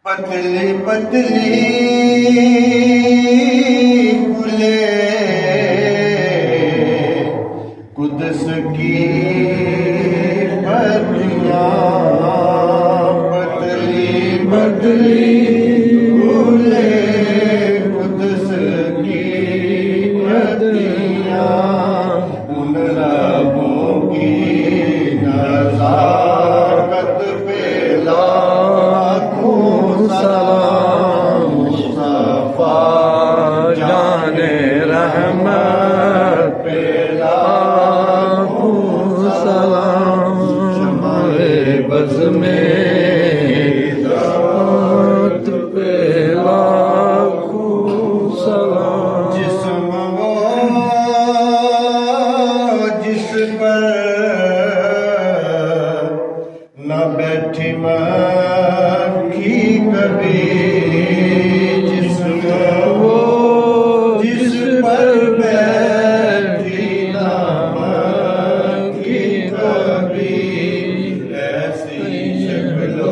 پتلی پتلی گلے قدس کی پتیاں، پتلی پتلی گلے قدس کی پتیاں، ان ربوں کی نزاکت پہ لاکھوں سلام، مصطفیٰ جان رحمت پہ لاکھوں سلام، شمع بز میں ہدایت پہ لاکھوں سلام، جسم وہ جس پر نہ بیٹھی مکھی کبھی، جسم وہ جس پر بیٹھی نہ مکھی کبھی، ایسی شکل و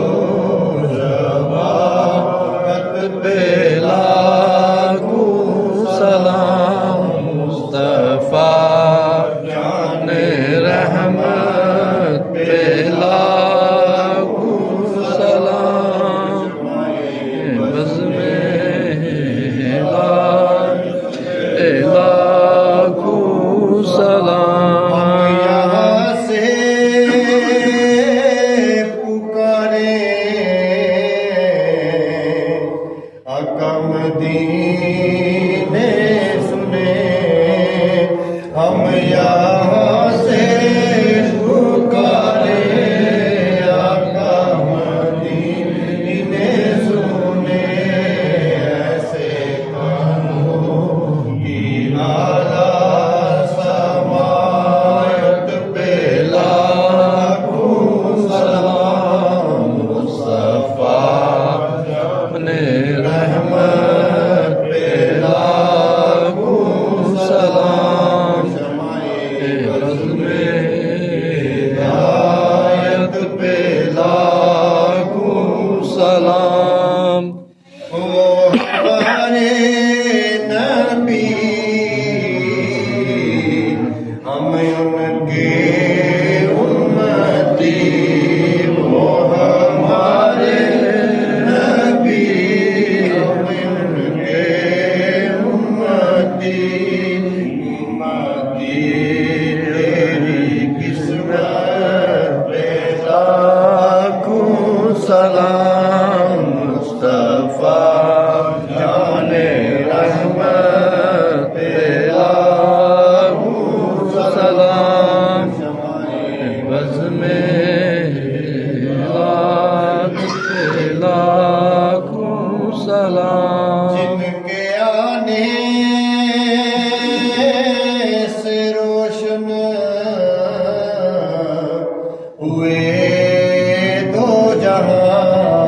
روایت پہ لاکھوں سلام، مصطفیٰ جان رحمت پہ لاکھوں سلام، بز میں لاکھوں سلام، یہاں سے پکارے آقا مدینے سنے، ہم یہاں سے پکارے آقا مدینے سنے، ایسے کانوں کی اعلیٰ سماعت پہ لاکھوں سلام، مصطفیٰ جان رحمت پہ لاکھوں سلام، بز میں ہدایت پہ لاکھوں سلام، وہ ہمارے نبی، ہم ان کے امتی، وہ ہمارے نبی، ہم ان کے امتی، امتی تیری قسمت پہ لاکھوں سلام، مصطفیٰ جان رحمت پہ لاکھوں سلام، بز میں لاکھوں سلام، جن کے آنے سے روشن ہوئے دو جہاں،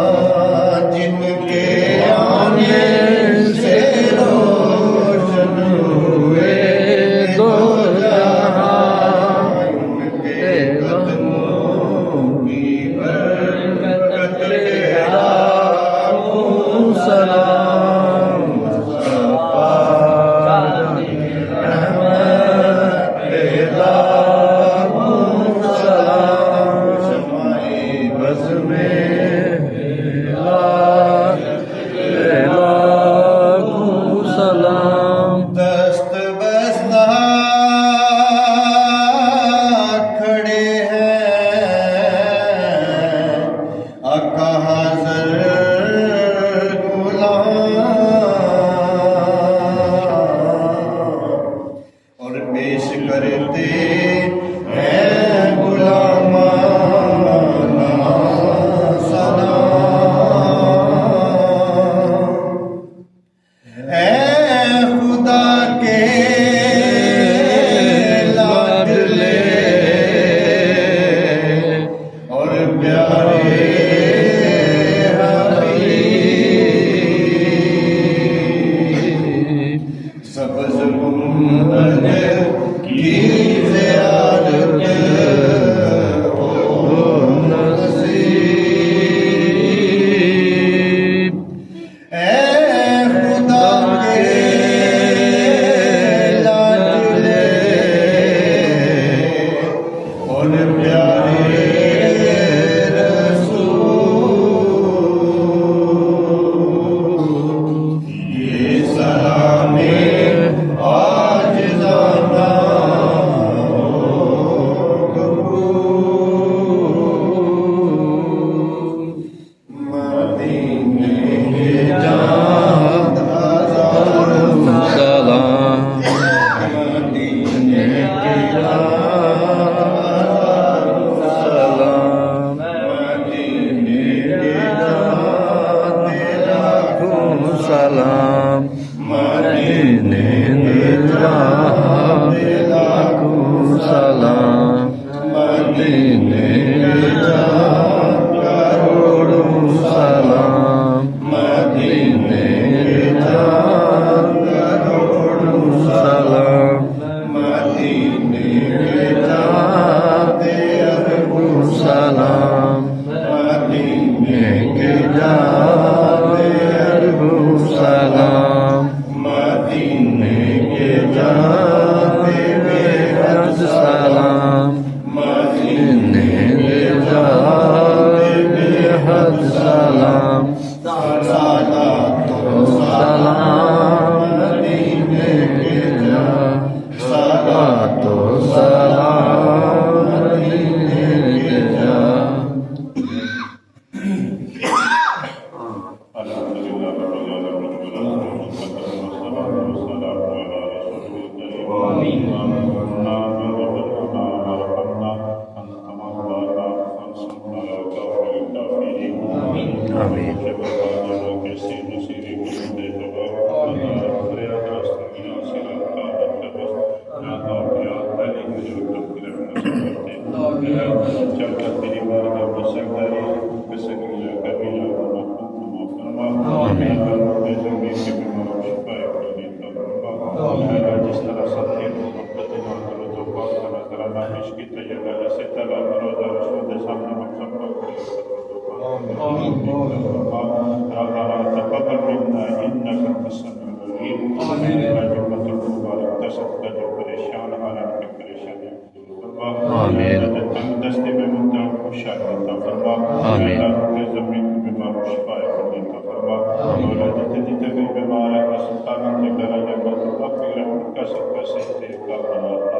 پیش کرتے ہیں غلامانہ سلام۔ اے خدا کے لاڈلے اور پیارے سبز گنبد کی زیارت ہو نصیب۔ اے خدا کے لاڈلے اور پیارے رسول، یہ سلام سلام مدینے جہاں لاکھوں سلام، مدینے جہاں کروڑوں سلام، مدینے جہاں کروڑوں سلام، مدینے جہاں اربوں سلام، مدینے جہاں سلام، مدینے کے جاتے بے حد سلام، مدینے کے جاتے بے حد سلام، صلوات و سلام مدینے کے جاں، صلوات و سلام مدینے کے جاں۔ آمین۔ جس طرح سب کے محبت کی تجربہ سے طلب روزہ رسول سامنے ہم سب کو تقبل منا انك انت السميع العليم۔ جملۃ المبارک تصدق جو پریشان حالات کے پریشانی آمین۔ دست میں منتر خوشحال عطا فرما، آمین۔ کے زمین کی بیمار شفا عطا فرما، اولاد جدید تک بیمار ہے سلطان کے درجہ کا اپنی رحمت کا سب کا سہتے کا بنا عطا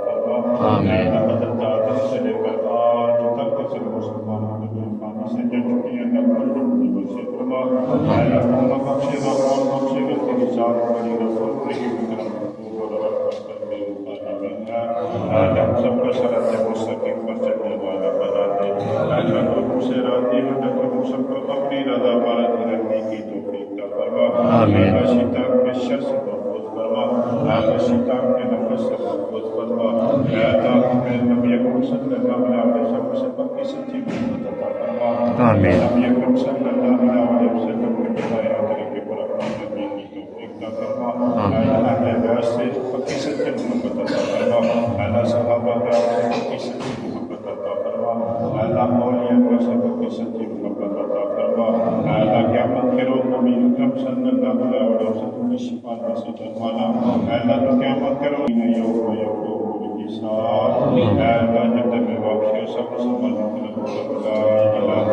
فرما۔ آمین۔ حضرت آدم سے لے کر آج تک کے مسلمانوں کے پانی سے جو چکیاں نقل سے فرما، اللہ بخشے گا کون بخشے گا تیری ذات بڑی غفور رحیم کرم محبوب اور رحمت کرنے والا آج ہم سب کو صراط مستقیم پر چلنے والا بنا دے، آج ہم سے راضی ہو جب ہم سب کو اپنی رضا پر رہنے کی توفیق عطا فرما۔ آمین۔ شیطان کے شر سے محفوظ فرما، شیطان کے نفس سے محفوظ فرما، نبی اکرم صلی اللہ علیہ وسلم سے پکی سچی محبت عطا فرما۔ آمین۔ نبی اکرم صلی اللہ علیہ وسلم کے بتایا طریقے پر اپنا نبی کی توفیق عطا فرما۔ اہل بیت سے پکی سچی محبت عطا فرما، اعلیٰ صحابہ کرام سے پکی سچی محبت عطا فرما، اعلیٰ اولیاء سے پکی سچی محبت عطا فرما، اعلیٰ قیامت کے روز نبی اکرم صلی اللہ علیہ وسلم کی شفاعت میں سے جرمانا، اعلیٰ قیامت کے روز یوم یقوم الحساب، اعلیٰ جب میں واپسی سب سمجھ لا الہ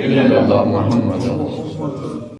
الا اللہ محمد رسول اللہ۔